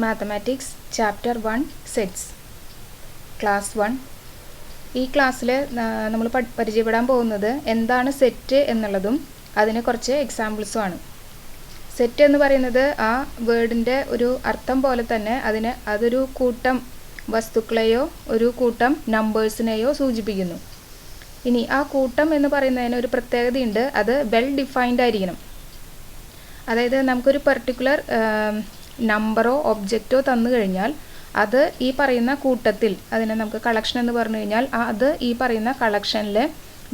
Mathematics chapter 1 sets class 1. ഈ ക്ലാസ്സിൽ നമ്മൾ പരിചയപ്പെടാൻ പോകുന്നത് എന്താണ് സെറ്റ് എന്നുള്ളതും അതിന് കുറച്ച് എക്സാമ്പിൾസുമാണ്. സെറ്റ് എന്ന് പറയുന്നത് ആ വേർഡിൻ്റെ ഒരു അർത്ഥം പോലെ തന്നെ അതൊരു കൂട്ടം വസ്തുക്കളെയോ ഒരു കൂട്ടം നമ്പേഴ്സിനെയോ സൂചിപ്പിക്കുന്നു. ഇനി ആ കൂട്ടം എന്ന് പറയുന്നതിന് ഒരു പ്രത്യേകതയുണ്ട്, അത് വെൽ ഡിഫൈൻഡ് ആയിരിക്കണം. അതായത് നമുക്കൊരു പെർട്ടിക്കുലർ നമ്പറോ ഒബ്ജക്റ്റോ തന്നു കഴിഞ്ഞാൽ അത് ഈ പറയുന്ന കൂട്ടത്തിൽ, അതിനെ നമുക്ക് കളക്ഷൻ എന്ന് പറഞ്ഞു കഴിഞ്ഞാൽ അത് ഈ പറയുന്ന കളക്ഷനിൽ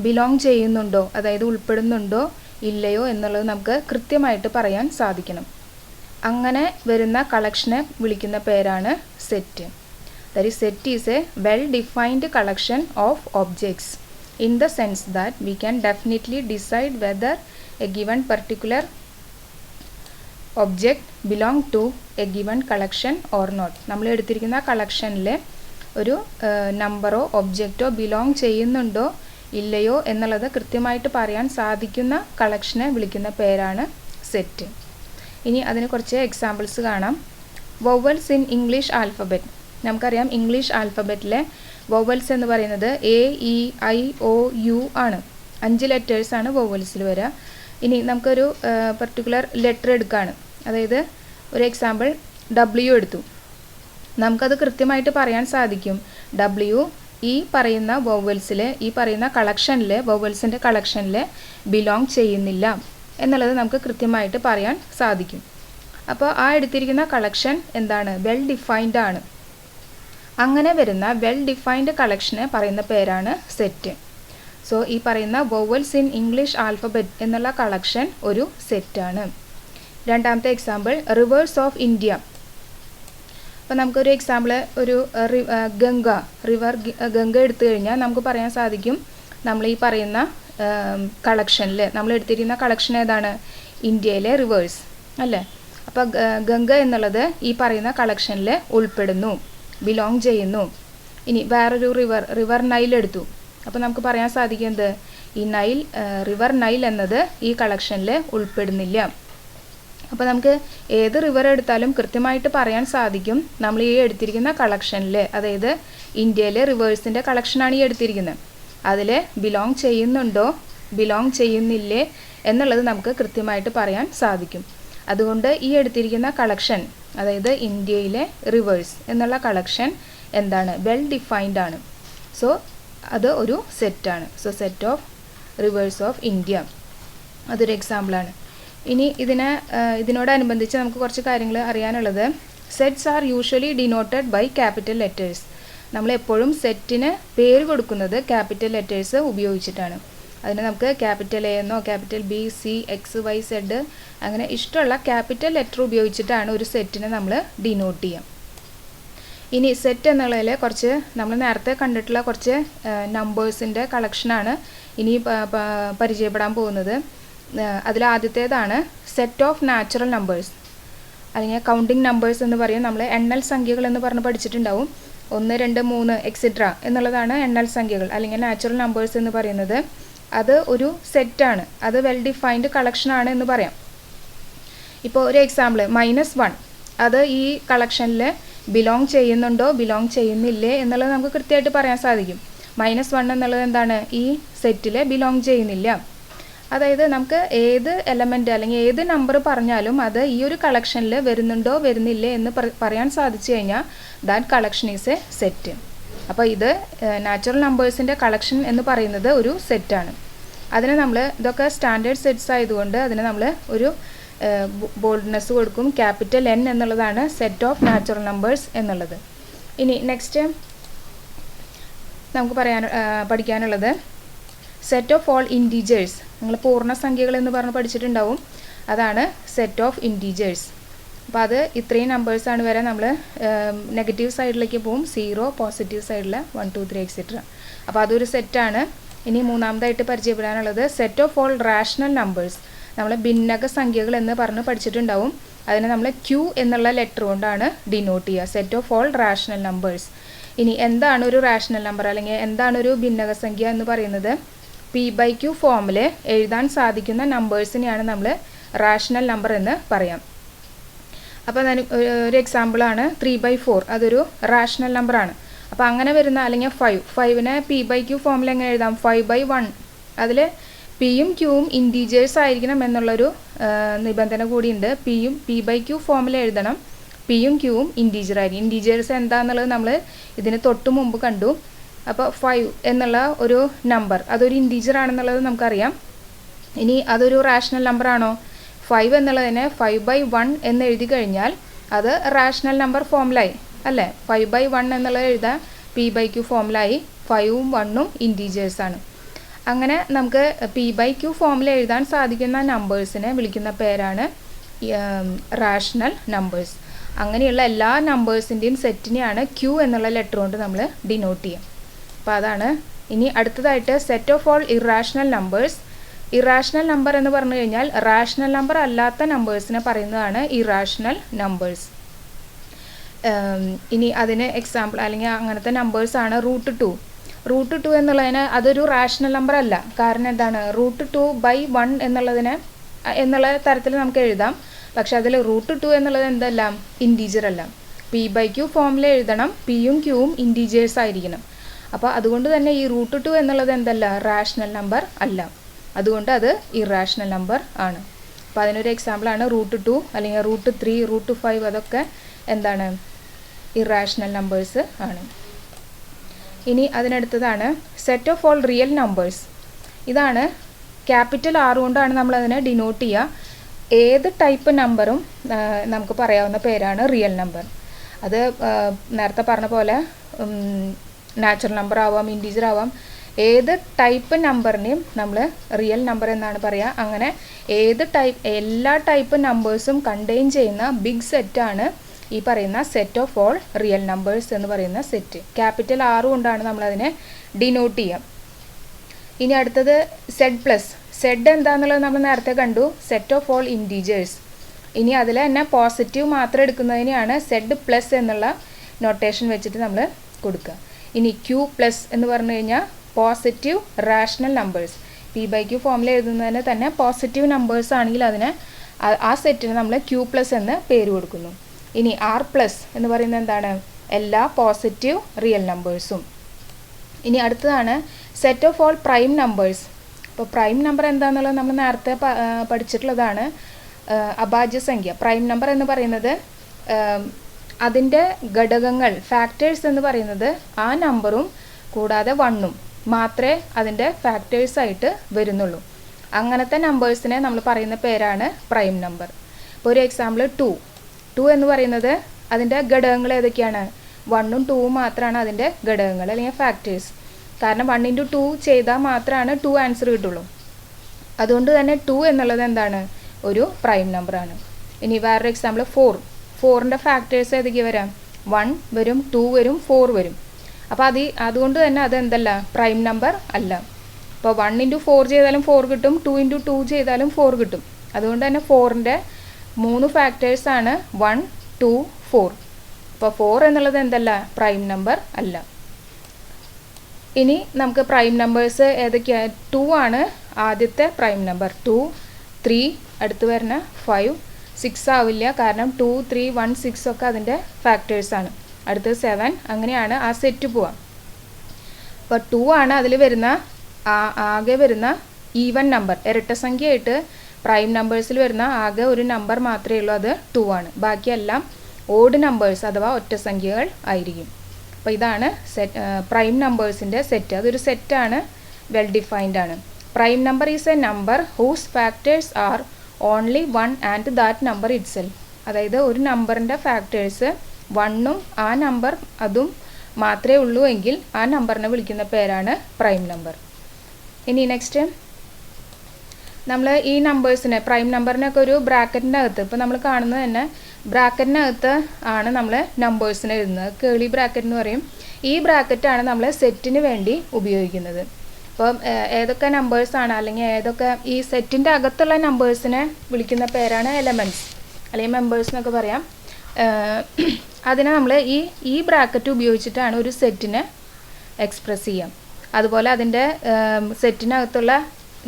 ബിലോങ് ചെയ്യുന്നുണ്ടോ, അതായത് ഉൾപ്പെടുന്നുണ്ടോ ഇല്ലയോ എന്നുള്ളത് നമുക്ക് കൃത്യമായിട്ട് പറയാൻ സാധിക്കണം. അങ്ങനെ വരുന്ന കളക്ഷനെ വിളിക്കുന്ന പേരാണ് set. That is set is A well defined collection of objects in the sense that we can definitely decide whether a given particular object belong to a given collection or not. നമ്മൾ എടുത്തിരിക്കുന്ന കളക്ഷനിലെ ഒരു നമ്പറോ ഒബ്ജക്റ്റോ belong ചെയ്യുന്നുണ്ടോ ഇല്ലയോ എന്നുള്ളത് കൃത്യമായിട്ട് പറയാൻ സാധിക്കുന്ന കളക്ഷനെ വിളിക്കുന്ന പേരാണ് സെറ്റ്. ഇനി അതിന് കുറച്ച് എക്സാമ്പിൾസ് കാണാം. Vowels in English alphabet. നമുക്കറിയാം ഇംഗ്ലീഷ് ആൽഫബറ്റിലെ വൊവൽസ് എന്ന് പറയുന്നത് A E I O U ആണ്. 5 ലെറ്റേഴ്സാണ് വൊവൽസിൽ വരിക. ഇനി നമുക്കൊരു പർട്ടിക്കുലർ ലെറ്റർ എടുക്കുകയാണ്, അതായത് ഒരു എക്സാമ്പിൾ ഡബ്ല്യു എടുത്തു. നമുക്കത് കൃത്യമായിട്ട് പറയാൻ സാധിക്കും ഡബ്ല്യു ഈ പറയുന്ന വൊവൽസിൽ, ഈ പറയുന്ന കളക്ഷനിൽ, വൊവൽസിൻ്റെ കളക്ഷനിൽ ബിലോങ് ചെയ്യുന്നില്ല എന്നുള്ളത് നമുക്ക് കൃത്യമായിട്ട് പറയാൻ സാധിക്കും. അപ്പോൾ ആ എടുത്തിരിക്കുന്ന കളക്ഷൻ എന്താണ്? വെൽ ഡിഫൈൻഡ് ആണ്. അങ്ങനെ വരുന്ന വെൽ ഡിഫൈൻഡ് കളക്ഷനെ പറയുന്ന പേരാണ് സെറ്റ്. സോ ഈ പറയുന്ന വൊവൽസ് ഇൻ ഇംഗ്ലീഷ് ആൽഫബറ്റ് എന്നുള്ള കളക്ഷൻ ഒരു സെറ്റാണ്. രണ്ടാമത്തെ എക്സാമ്പിൾ റിവേഴ്സ് ഓഫ് ഇന്ത്യ. അപ്പോൾ നമുക്കൊരു എക്സാമ്പിൾ, ഒരു റിവർ ഗംഗ എടുത്തു കഴിഞ്ഞാൽ നമുക്ക് പറയാൻ സാധിക്കും നമ്മൾ ഈ പറയുന്ന കളക്ഷനിൽ നമ്മൾ എടുത്തിരിക്കുന്ന കളക്ഷൻ ഏതാണ്? ഇന്ത്യയിലെ റിവേഴ്സ് അല്ലേ. അപ്പോൾ ഗംഗ എന്നുള്ളത് ഈ പറയുന്ന കളക്ഷനിൽ ഉൾപ്പെടുന്നു, ബിലോങ് ചെയ്യുന്നു. ഇനി വേറൊരു റിവർ നൈൽ എടുത്തു. അപ്പോൾ നമുക്ക് പറയാൻ സാധിക്കുന്നത് ഈ റിവർ നൈൽ എന്നത് ഈ കളക്ഷനിൽ ഉൾപ്പെടുന്നില്ല. അപ്പോൾ നമുക്ക് ഏത് റിവർ എടുത്താലും കൃത്യമായിട്ട് പറയാൻ സാധിക്കും നമ്മൾ ഈ എടുത്തിരിക്കുന്ന കളക്ഷനിൽ, അതായത് ഇന്ത്യയിലെ റിവേഴ്സിൻ്റെ കളക്ഷനാണ് ഈ എടുത്തിരിക്കുന്നത്, അതിൽ ബിലോങ് ചെയ്യുന്നുണ്ടോ ബിലോങ് ചെയ്യുന്നില്ലേ എന്നുള്ളത് നമുക്ക് കൃത്യമായിട്ട് പറയാൻ സാധിക്കും. അതുകൊണ്ട് ഈ എടുത്തിരിക്കുന്ന കളക്ഷൻ, അതായത് ഇന്ത്യയിലെ റിവേഴ്സ് എന്നുള്ള കളക്ഷൻ എന്താണ്? വെൽ ഡിഫൈൻഡ് ആണ്. സോ അത് ഒരു സെറ്റാണ്. So set of rivers of India അതൊരു എക്സാമ്പിളാണ്. ഇനി ഇതിനോടനുബന്ധിച്ച് നമുക്ക് കുറച്ച് കാര്യങ്ങൾ അറിയാനുള്ളത്, sets are usually denoted by capital letters. നമ്മളെപ്പോഴും സെറ്റിന് പേര് കൊടുക്കുന്നത് ക്യാപിറ്റൽ ലെറ്റേഴ്സ് ഉപയോഗിച്ചിട്ടാണ്. അതിന് നമുക്ക് ക്യാപിറ്റൽ എ എന്നോ capital B C X Y Z അങ്ങനെ ഇഷ്ടമുള്ള ക്യാപിറ്റൽ ലെറ്റർ ഉപയോഗിച്ചിട്ടാണ് ഒരു സെറ്റിനെ നമ്മൾ ഡിനോട്ട് ചെയ്യുക. ഇനി സെറ്റ് എന്നുള്ളതിൽ കുറച്ച് നമ്മൾ നേരത്തെ കണ്ടിട്ടുള്ള കുറച്ച് നമ്പേഴ്സിൻ്റെ കളക്ഷനാണ് ഇനി പരിചയപ്പെടാൻ പോകുന്നത്. അതിലാദ്യത്തേതാണ് സെറ്റ് ഓഫ് നാച്ചുറൽ നമ്പേഴ്സ്, അല്ലെങ്കിൽ കൗണ്ടിങ് നമ്പേഴ്സ് എന്ന് പറയും. നമ്മൾ എണ്ണൽ സംഖ്യകൾ എന്ന് പറഞ്ഞ് പഠിച്ചിട്ടുണ്ടാവും. 1 2 3 എക്സെട്ര എന്നുള്ളതാണ് എണ്ണൽ സംഖ്യകൾ അല്ലെങ്കിൽ നാച്ചുറൽ നമ്പേഴ്സ് എന്ന് പറയുന്നത്. അത് ഒരു സെറ്റാണ്, അത് വെൽ ഡിഫൈൻഡ് കളക്ഷനാണ് എന്ന് പറയാം. ഇപ്പോൾ ഒരു എക്സാമ്പിൾ -1, അത് ഈ കളക്ഷനിൽ ബിലോങ് ചെയ്യുന്നുണ്ടോ ബിലോങ് ചെയ്യുന്നില്ലേ എന്നുള്ളത് നമുക്ക് കൃത്യമായിട്ട് പറയാൻ സാധിക്കും. -1 എന്നുള്ളത് എന്താണ്? ഈ സെറ്റിൽ ബിലോങ് ചെയ്യുന്നില്ല. അതായത് നമുക്ക് ഏത് എലമെൻ്റ് അല്ലെങ്കിൽ ഏത് നമ്പർ പറഞ്ഞാലും അത് ഈ ഒരു കളക്ഷനിൽ വരുന്നുണ്ടോ വരുന്നില്ലേ എന്ന് പറയാൻ സാധിച്ചു കഴിഞ്ഞാൽ that collection is A set. അപ്പോൾ ഇത് നാച്ചുറൽ നമ്പേഴ്സിൻ്റെ കളക്ഷൻ എന്ന് പറയുന്നത് ഒരു സെറ്റാണ്. അതിന് നമ്മൾ, ഇതൊക്കെ സ്റ്റാൻഡേർഡ് സെറ്റ്സ് ആയതുകൊണ്ട് അതിന് നമ്മൾ ഒരു ബോൾഡ്നെസ് കൊടുക്കും. ക്യാപിറ്റൽ N എന്നുള്ളതാണ് സെറ്റ് ഓഫ് നാച്ചുറൽ നമ്പേഴ്സ് എന്നുള്ളത്. ഇനി നെക്സ്റ്റ് നമുക്ക് പഠിക്കാനുള്ളത് സെറ്റ് ഓഫ് ഓൾ ഇൻറ്റീജേഴ്സ്. നിങ്ങൾ പൂർണ്ണസംഖ്യകൾ എന്ന് പറഞ്ഞ് പഠിച്ചിട്ടുണ്ടാവും, അതാണ് സെറ്റ് ഓഫ് ഇൻറ്റീജേഴ്സ്. അപ്പോൾ അത് ഇത്രയും നമ്പേഴ്സാണ് വരെ. നമ്മൾ നെഗറ്റീവ് സൈഡിലേക്ക് പോവും, 0 പോസിറ്റീവ് സൈഡിൽ 1 2 3 എക്സെട്ര. അപ്പോൾ അതൊരു സെറ്റാണ്. ഇനി മൂന്നാമതായിട്ട് പരിചയപ്പെടാനുള്ളത് set of all rational numbers. നമ്മൾ ഭിന്നക സംഖ്യകൾ എന്ന് പറഞ്ഞ് പഠിച്ചിട്ടുണ്ടാവും, അതിനെ നമ്മൾ Q എന്നുള്ള ലെറ്റർ കൊണ്ടാണ് ഡിനോട്ട് ചെയ്യുക, set of all rational numbers. ഇനി എന്താണ് ഒരു റാഷണൽ നമ്പർ അല്ലെങ്കിൽ എന്താണ് ഒരു ഭിന്നക സംഖ്യ എന്ന് പറയുന്നത്? P/Q ഫോമിൽ എഴുതാൻ സാധിക്കുന്ന നമ്പേഴ്സിനെയാണ് നമ്മൾ റാഷണൽ നമ്പർ എന്ന് പറയാം. അപ്പോൾ ഒരു എക്സാമ്പിളാണ് 3/4. അതൊരു റാഷണൽ നമ്പറാണ്. അപ്പോൾ അങ്ങനെ വരുന്ന അല്ലെങ്കിൽ 5നെ p/q ഫോമിൽ എങ്ങനെ എഴുതാം? 5/1. അതിൽ പിയും ക്യൂവും ഇൻറ്റീജേഴ്സ് ആയിരിക്കണം എന്നുള്ളൊരു നിബന്ധന കൂടിയുണ്ട്. p/q ഫോമിൽ എഴുതണം. പിയും ക്യൂവും ഇൻറ്റീജർ ആയിരിക്കും. ഇൻറ്റീജേഴ്സ് എന്താണെന്നുള്ളത് നമ്മൾ ഇതിന് തൊട്ട് മുമ്പ് കണ്ടു. അപ്പോൾ 5 എന്നുള്ള ഒരു നമ്പർ അതൊരു ഇൻറ്റീജർ ആണെന്നുള്ളത് നമുക്കറിയാം. ഇനി അതൊരു റാഷണൽ നമ്പർ ആണോ? 5 എന്നുള്ളതിനെ 5/1 എന്ന് എഴുതി കഴിഞ്ഞാൽ അത് റാഷണൽ നമ്പർ ഫോമിലായി അല്ലേ? 5/1 എന്നുള്ളത് എഴുതാൻ p/q ഫോമിലായി. 5ഉം 1ഉം ഇൻറ്റീജേഴ്സാണ്. അങ്ങനെ നമുക്ക് p/q ഫോമിൽ എഴുതാൻ സാധിക്കുന്ന നമ്പേഴ്സിനെ വിളിക്കുന്ന പേരാണ് റാഷണൽ നമ്പേഴ്സ്. അങ്ങനെയുള്ള എല്ലാ നമ്പേഴ്സിൻ്റെയും സെറ്റിനെയാണ് q എന്നുള്ള ലെറ്റർ കൊണ്ട് നമ്മൾ ഡിനോട്ട് ചെയ്യുക. അപ്പോൾ അതാണ്. ഇനി അടുത്തതായിട്ട് set of all irrational numbers. Irrational number എന്ന് പറഞ്ഞു കഴിഞ്ഞാൽ റാഷണൽ നമ്പർ അല്ലാത്ത നമ്പേഴ്സിനെ പറയുന്നതാണ് ഇറാഷണൽ നമ്പേഴ്സ്. ഇനി അതിന് എക്സാമ്പിൾ അല്ലെങ്കിൽ അങ്ങനത്തെ നമ്പേഴ്സാണ് √2 എന്നുള്ളതിന് അതൊരു റാഷണൽ നമ്പർ അല്ല. കാരണം എന്താണ്? √2/1 എന്നുള്ള തരത്തിൽ നമുക്ക് എഴുതാം. പക്ഷെ അതിൽ √2 എന്നുള്ളത് എന്തല്ല? ഇൻറ്റീജർ അല്ല. p/q ഫോമിൽ എഴുതണം. പിയും ക്യൂവും ഇൻറ്റീജേഴ്സ് ആയിരിക്കണം. അപ്പോൾ അതുകൊണ്ട് തന്നെ ഈ √2 എന്നുള്ളത് എന്തല്ല? റാഷണൽ നമ്പർ അല്ല. അതുകൊണ്ട് അത് ഇറാഷണൽ നമ്പർ ആണ്. അപ്പോൾ അതിനൊരു എക്സാമ്പിളാണ് √2 അല്ലെങ്കിൽ √3, √5. അതൊക്കെ എന്താണ്? ഇറാഷണൽ നമ്പേഴ്സ് ആണ്. ഇനി അതിനടുത്തതാണ് set of all real numbers. ഇതാണ് ക്യാപിറ്റൽ R കൊണ്ടാണ് നമ്മളതിനെ ഡിനോട്ട് ചെയ്യുക. ഏത് ടൈപ്പ് നമ്പറും നമുക്ക് പറയാവുന്ന പേരാണ് റിയൽ നമ്പർ. അത് നേരത്തെ പറഞ്ഞ പോലെ നാച്ചുറൽ നമ്പർ ആവാം, ഇൻറ്റീജർ ആവാം. ഏത് ടൈപ്പ് നമ്പറിനെയും നമ്മൾ റിയൽ നമ്പർ എന്നാണ് പറയുക. അങ്ങനെ എല്ലാ ടൈപ്പ് നമ്പേഴ്സും കണ്ടെയ്ൻ ചെയ്യുന്ന ബിഗ് സെറ്റാണ് ഈ പറയുന്ന set of all real numbers എന്ന് പറയുന്ന സെറ്റ്. ക്യാപിറ്റൽ R കൊണ്ടാണ് നമ്മളതിനെ ഡിനോട്ട് ചെയ്യുക. ഇനി അടുത്തത് സെഡ് എന്താണെന്നുള്ളത് നമ്മൾ നേരത്തെ കണ്ടു. Set of all integers. ഇനി അതിൽ തന്നെ പോസിറ്റീവ് മാത്രം എടുക്കുന്നതിനെയാണ് Z+ എന്നുള്ള നൊട്ടേഷൻ വെച്ചിട്ട് നമ്മൾ കൊടുക്കുക. ഇനി Q+ എന്ന് പറഞ്ഞു കഴിഞ്ഞാൽ പോസിറ്റീവ് റാഷണൽ നമ്പേഴ്സ്. p/q ഫോമിൽ എഴുതുന്നതിന് തന്നെ പോസിറ്റീവ് നമ്പേഴ്സ് ആണെങ്കിൽ അതിനെ ആ സെറ്റിന് നമ്മൾ Q+ എന്ന് പേര് കൊടുക്കുന്നു. ഇനി R+ എന്ന് പറയുന്നത് എന്താണ്? എല്ലാ പോസിറ്റീവ് റിയൽ നമ്പേഴ്സും. ഇനി അടുത്തതാണ് set of all prime numbers. അപ്പോൾ പ്രൈം നമ്പർ എന്താണെന്നുള്ളത് നമ്മൾ നേരത്തെ പഠിച്ചിട്ടുള്ളതാണ്. അഭാജ്യസംഖ്യ. പ്രൈം നമ്പർ എന്ന് പറയുന്നത് അതിൻ്റെ ഘടകങ്ങൾ ഫാക്ടേഴ്സ് എന്ന് പറയുന്നത് ആ നമ്പറും കൂടാതെ 1ഉം മാത്രമേ അതിൻ്റെ ഫാക്ടേഴ്സായിട്ട് വരുന്നുള്ളൂ. അങ്ങനത്തെ നമ്പേഴ്സിനെ നമ്മൾ പറയുന്ന പേരാണ് പ്രൈം നമ്പർ. ഇപ്പോൾ ഒരു എക്സാമ്പിൾ 2 എന്ന് പറയുന്നത് അതിൻ്റെ ഘടകങ്ങൾ ഏതൊക്കെയാണ്? 1ഉം 2ഉം മാത്രമാണ് അതിൻ്റെ ഘടകങ്ങൾ അല്ലെങ്കിൽ ഫാക്ടേഴ്സ്. കാരണം 1 × 2 ചെയ്താൽ മാത്രമാണ് 2 ആൻസർ കിട്ടുള്ളൂ. അതുകൊണ്ട് തന്നെ 2 എന്നുള്ളത് എന്താണ്? ഒരു പ്രൈം നമ്പറാണ്. ഇനി വേറൊരു എക്സാമ്പിൾ 4ൻ്റെ ഫാക്ടേഴ്സ് ഏതൊക്കെ വരാം? 1 വരും, 2 വരും, 4 വരും. അപ്പോൾ അതുകൊണ്ട് തന്നെ അതെന്തല്ല? പ്രൈം നമ്പർ അല്ല. അപ്പോൾ 1 × 4 ചെയ്താലും 4 കിട്ടും, 2 × 2 ചെയ്താലും 4 കിട്ടും. അതുകൊണ്ട് തന്നെ 4ൻ്റെ 3 ഫാക്ടേഴ്സാണ് 1, 2, 4. അപ്പോൾ 4 എന്നുള്ളത് എന്തല്ല? പ്രൈം നമ്പർ അല്ല. ഇനി നമുക്ക് പ്രൈം നമ്പേഴ്സ് ഏതൊക്കെയാണ്? 2 ആണ് ആദ്യത്തെ പ്രൈം നമ്പർ. 2, 3, അടുത്ത് വരുന്ന 5, 6 ആവില്ല. കാരണം 2, 3, 1, 6 ഒക്കെ അതിൻ്റെ ഫാക്ടേഴ്സാണ്. അടുത്ത് 7. അങ്ങനെയാണ് ആ സെറ്റ് പോവാം. അപ്പോൾ 2 ആണ് അതിൽ വരുന്ന ആകെ വരുന്ന ഈവൻ നമ്പർ. ഇരട്ടസംഖ്യയായിട്ട് പ്രൈം നമ്പേഴ്സിൽ വരുന്ന ആകെ ഒരു നമ്പർ മാത്രമേ ഉള്ളൂ. അത് 2 ആണ്. ബാക്കിയെല്ലാം ഓഡ് നമ്പേഴ്സ് അഥവാ ഒറ്റസംഖ്യകൾ ആയിരിക്കും. അപ്പോൾ ഇതാണ് പ്രൈം നമ്പേഴ്സിൻ്റെ സെറ്റ്. അതൊരു സെറ്റാണ്, വെൽ ഡിഫൈൻഡ് ആണ്. Prime number is a number whose factors are only 1 and that number itself. അതായത് ഒരു നമ്പറിൻ്റെ ഫാക്ടേഴ്സ് 1ഉം ആ നമ്പർ അതും മാത്രമേ ഉള്ളൂ എങ്കിൽ ആ നമ്പറിനെ വിളിക്കുന്ന പേരാണ് പ്രൈം നമ്പർ. ഇനി നെക്സ്റ്റ് നമ്മൾ ഈ നമ്പേഴ്സിനെ പ്രൈം നമ്പറിനൊക്കെ ഒരു ബ്രാക്കറ്റിൻ്റെ അകത്ത് ഇപ്പോൾ നമ്മൾ കാണുന്നത് തന്നെ ബ്രാക്കറ്റിനകത്ത് ആണ് നമ്മൾ നമ്പേഴ്സിനെ എഴുതുന്നത്. കേളി ബ്രാക്കറ്റ് എന്ന് പറയും. ഈ ബ്രാക്കറ്റാണ് നമ്മൾ സെറ്റിന് വേണ്ടി ഉപയോഗിക്കുന്നത്. അപ്പം ഏതൊക്കെ നമ്പേഴ്സാണ് അല്ലെങ്കിൽ ഏതൊക്കെ ഈ സെറ്റിൻ്റെ അകത്തുള്ള നമ്പേഴ്സിനെ വിളിക്കുന്ന പേരാണ് എലമെൻറ്റ്സ് അല്ലെങ്കിൽ മെമ്പേഴ്സ് എന്നൊക്കെ പറയാം. അതിനെ നമ്മൾ ഈ ബ്രാക്കറ്റ് ഉപയോഗിച്ചിട്ടാണ് ഒരു സെറ്റിനെ എക്സ്പ്രസ് ചെയ്യാം. അതുപോലെ അതിൻ്റെ സെറ്റിനകത്തുള്ള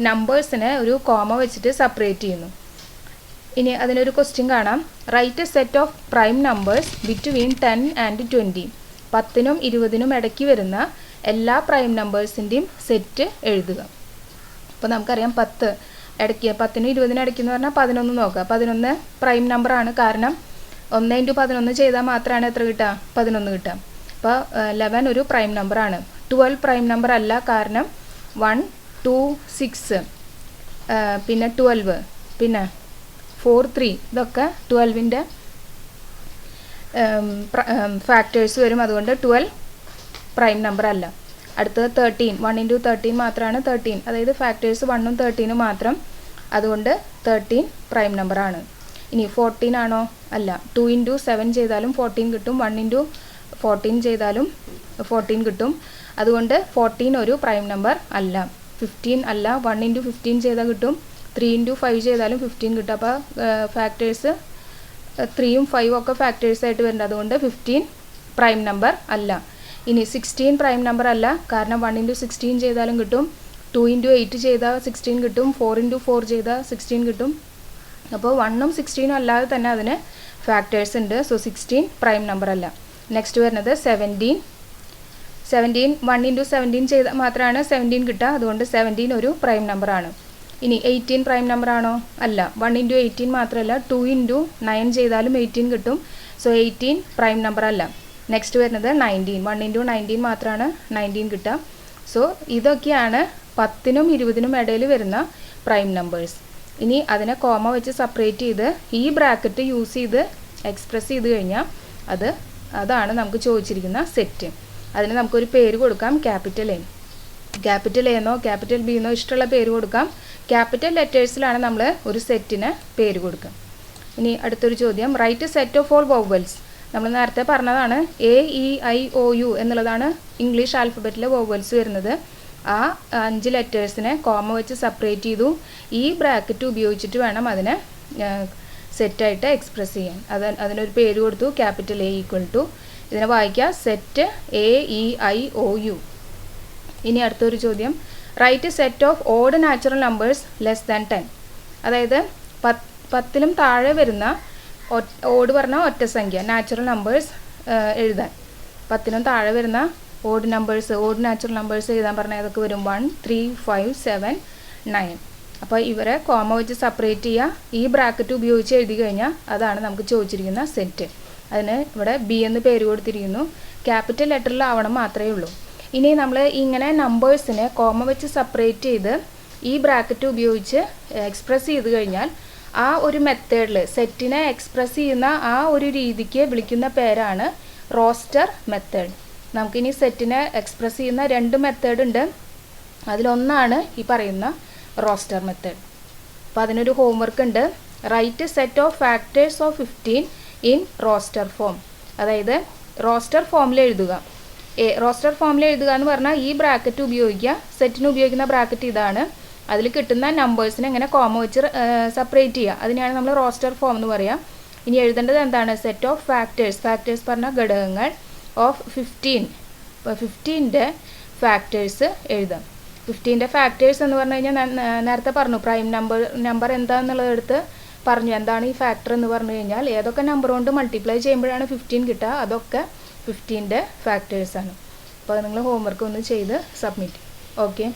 നമ്പേഴ്സിനെ ഒരു കോമ വെച്ചിട്ട് സെപ്പറേറ്റ് ചെയ്യുന്നു. ഇനി അതിനൊരു ക്വസ്റ്റ്യൻ കാണാം. Write a set of prime numbers between 10 and 20. 10നും 20നും ഇടയ്ക്ക് വരുന്ന എല്ലാ പ്രൈം നമ്പേഴ്സിൻ്റെയും സെറ്റ് എഴുതുക. അപ്പോൾ നമുക്കറിയാം 10 ഇടയ്ക്ക് 10നും 20നും ഇടയ്ക്ക് എന്ന് പറഞ്ഞാൽ 11 നോക്കുക. 11 പ്രൈം നമ്പറാണ്. കാരണം 1 × 11 ചെയ്താൽ മാത്രമാണ് എത്ര കിട്ടുക? 11 കിട്ടുക. അപ്പോൾ 11 ഒരു പ്രൈം നമ്പറാണ്. 12 പ്രൈം നമ്പർ അല്ല. കാരണം 1, 2, 6 പിന്നെ 12 പിന്നെ 4, 3 ഇതൊക്കെ 12ൻ്റെ ഫാക്ടേഴ്സ് വരും. അതുകൊണ്ട് 12 പ്രൈം നമ്പർ അല്ല. അടുത്തത് 13. 1 × 13 മാത്രമാണ് 13. അതായത് ഫാക്ടേഴ്സ് 1ഉം 13ഉം മാത്രം. അതുകൊണ്ട് 13 പ്രൈം നമ്പറാണ്. ഇനി 14 ആണോ? അല്ല. 2 × 7 ചെയ്താലും 14 കിട്ടും. 1 × 14 ചെയ്താലും 14 കിട്ടും. അതുകൊണ്ട് 14 ഒരു പ്രൈം നമ്പർ അല്ല. 15 അല്ല. 1 × 15 ചെയ്താൽ കിട്ടും. 3 × 5 ചെയ്താലും 15 കിട്ടും. അപ്പോൾ ഫാക്ടേഴ്സ് 3ഉം 5ഉം ഒക്കെ ഫാക്ടേഴ്സായിട്ട് വരുന്നുണ്ട്. അതുകൊണ്ട് 15 പ്രൈം നമ്പർ അല്ല. ഇനി 16 പ്രൈം നമ്പർ അല്ല. കാരണം 1 × 16 ചെയ്താലും കിട്ടും. 2 × 8 ചെയ്താൽ 16 കിട്ടും. 4 × 4 ചെയ്താൽ 16 കിട്ടും. അപ്പോൾ 1ഉം 16ഉം അല്ലാതെ തന്നെ അതിന് ഫാക്ടേഴ്സ് ഉണ്ട്. സോ 16 പ്രൈം നമ്പർ അല്ല. നെക്സ്റ്റ് വരുന്നത് 17. 1 × 17 ചെയ്താൽ മാത്രമാണ് 17 കിട്ടുക. അതുകൊണ്ട് 17 ഒരു പ്രൈം നമ്പറാണ്. ഇനി 18 പ്രൈം നമ്പർ ആണോ? അല്ല. 1 × 18 മാത്രമല്ല. 2 × 9 ചെയ്താലും 18 കിട്ടും. സോ 18 പ്രൈം നമ്പർ അല്ല. നെക്സ്റ്റ് വരുന്നത് 19. 1 × 19 മാത്രമാണ് 19 കിട്ടുക. സോ ഇതൊക്കെയാണ് 10നും 20നും ഇടയിൽ വരുന്ന പ്രൈം നമ്പേഴ്സ്. ഇനി അതിനെ കോമ വെച്ച് സെപ്പറേറ്റ് ചെയ്ത് ഈ ബ്രാക്കറ്റ് യൂസ് ചെയ്ത് എക്സ്പ്രസ് ചെയ്ത് കഴിഞ്ഞാൽ അതാണ് നമുക്ക് ചോദിച്ചിരിക്കുന്ന സെറ്റ്. അതിന് നമുക്കൊരു പേര് കൊടുക്കാം. Capital A. ക്യാപിറ്റൽ എന്നോ ക്യാപിറ്റൽ ബി എന്നോ ഇഷ്ടമുള്ള പേര് കൊടുക്കാം. ക്യാപിറ്റൽ ലെറ്റേഴ്സിലാണ് നമ്മൾ ഒരു സെറ്റിന് പേര് കൊടുക്കുക. ഇനി അടുത്തൊരു ചോദ്യം. Write set of all vowels. നമ്മൾ നേരത്തെ പറഞ്ഞതാണ് AEIOU എന്നുള്ളതാണ് ഇംഗ്ലീഷ് ആൽഫബറ്റിലെ വോവൽസ് വരുന്നത്. ആ 5 ലെറ്റേഴ്സിനെ കോമ വെച്ച് സെപ്പറേറ്റ് ചെയ്തു. ഈ ബ്രാക്കറ്റ് ഉപയോഗിച്ചിട്ട് വേണം അതിനെ സെറ്റായിട്ട് എക്സ്പ്രസ് ചെയ്യാൻ. അതിനൊരു പേര് കൊടുത്തു. ക്യാപിറ്റൽ A = ഇതിനെ വായിക്കുക സെറ്റ് AEIOU. ഇനി അടുത്തൊരു ചോദ്യം. Write set of odd natural numbers less than 10. അതായത് 10ലും താഴെ വരുന്ന ഓഡ് പറഞ്ഞാൽ ഒറ്റ സംഖ്യ നാച്ചുറൽ നമ്പേഴ്സ് എഴുതാൻ. 10നും താഴെ വരുന്ന ഓഡ് നാച്ചുറൽ നമ്പേഴ്സ് എഴുതാൻ പറഞ്ഞാൽ ഏതൊക്കെ വരും? 1, 3, 5, 7, 9. അപ്പോൾ ഇവരെ കോമ വെച്ച് സെപ്പറേറ്റ് ചെയ്യുക. ഈ ബ്രാക്കറ്റ് ഉപയോഗിച്ച് എഴുതി കഴിഞ്ഞാൽ അതാണ് നമുക്ക് ചോദിച്ചിരിക്കുന്ന സെറ്റ്. അതിന് ഇവിടെ ബി എന്ന് പേര് കൊടുത്തിരിക്കുന്നു. ക്യാപിറ്റൽ ലെറ്ററിലാവണം മാത്രമേ ഉള്ളൂ. ഇനി നമ്മൾ ഇങ്ങനെ നമ്പേഴ്സിനെ കോമ വെച്ച് സെപ്പറേറ്റ് ചെയ്ത് ഈ ബ്രാക്കറ്റ് ഉപയോഗിച്ച് എക്സ്പ്രസ് ചെയ്ത് കഴിഞ്ഞാൽ ആ ഒരു മെത്തേഡിൽ സെറ്റിനെ എക്സ്പ്രസ് ചെയ്യുന്ന ആ ഒരു രീതിക്ക് വിളിക്കുന്ന പേരാണ് റോസ്റ്റർ മെത്തേഡ്. നമുക്കിനി സെറ്റിനെ എക്സ്പ്രസ് ചെയ്യുന്ന 2 മെത്തേഡ് ഉണ്ട്. അതിലൊന്നാണ് ഈ പറയുന്ന റോസ്റ്റർ മെത്തേഡ്. അപ്പോൾ അതിനൊരു ഹോംവർക്ക് ഉണ്ട്. Write set of factors of 15 in roster form. അതായത് റോസ്റ്റർ ഫോമിൽ എഴുതുക. റോസ്റ്റർ ഫോമിൽ എഴുതുക എന്ന് പറഞ്ഞാൽ ഈ ബ്രാക്കറ്റ് ഉപയോഗിക്കുക. സെറ്റിന് ഉപയോഗിക്കുന്ന ബ്രാക്കറ്റ് ഇതാണ്. അതിൽ കിട്ടുന്ന നമ്പേഴ്സിനെ എങ്ങനെ കോമ വെച്ച് സെപ്പറേറ്റ് ചെയ്യുക. അതിനെയാണ് നമ്മൾ റോസ്റ്റർ ഫോം എന്ന് പറയുക. ഇനി എഴുതേണ്ടത് എന്താണ്? സെറ്റ് ഓഫ് ഫാക്ടേഴ്സ് പറഞ്ഞ ഘടകങ്ങൾ ഓഫ് 15. അപ്പോൾ 15ൻ്റെ ഫാക്ടേഴ്സ് എഴുതാം. 15ൻ്റെ ഫാക്ടേഴ്സ് എന്ന് പറഞ്ഞു കഴിഞ്ഞാൽ നേരത്തെ പറഞ്ഞു പ്രൈം നമ്പർ എന്താണെന്നുള്ളത് എടുത്ത് പറഞ്ഞു. എന്താണ് ഈ ഫാക്ടർ എന്ന് പറഞ്ഞു കഴിഞ്ഞാൽ ഏതൊക്കെ നമ്പർ കൊണ്ട് മൾട്ടിപ്ലൈ ചെയ്യുമ്പോഴാണ് 15 കിട്ടുക അതൊക്കെ 15ൻ്റെ ഫാക്ടേഴ്സാണ്. അപ്പോൾ നിങ്ങൾ ഹോംവർക്ക് ഒന്ന് ചെയ്ത് സബ്മിറ്റ്. ഓക്കെ.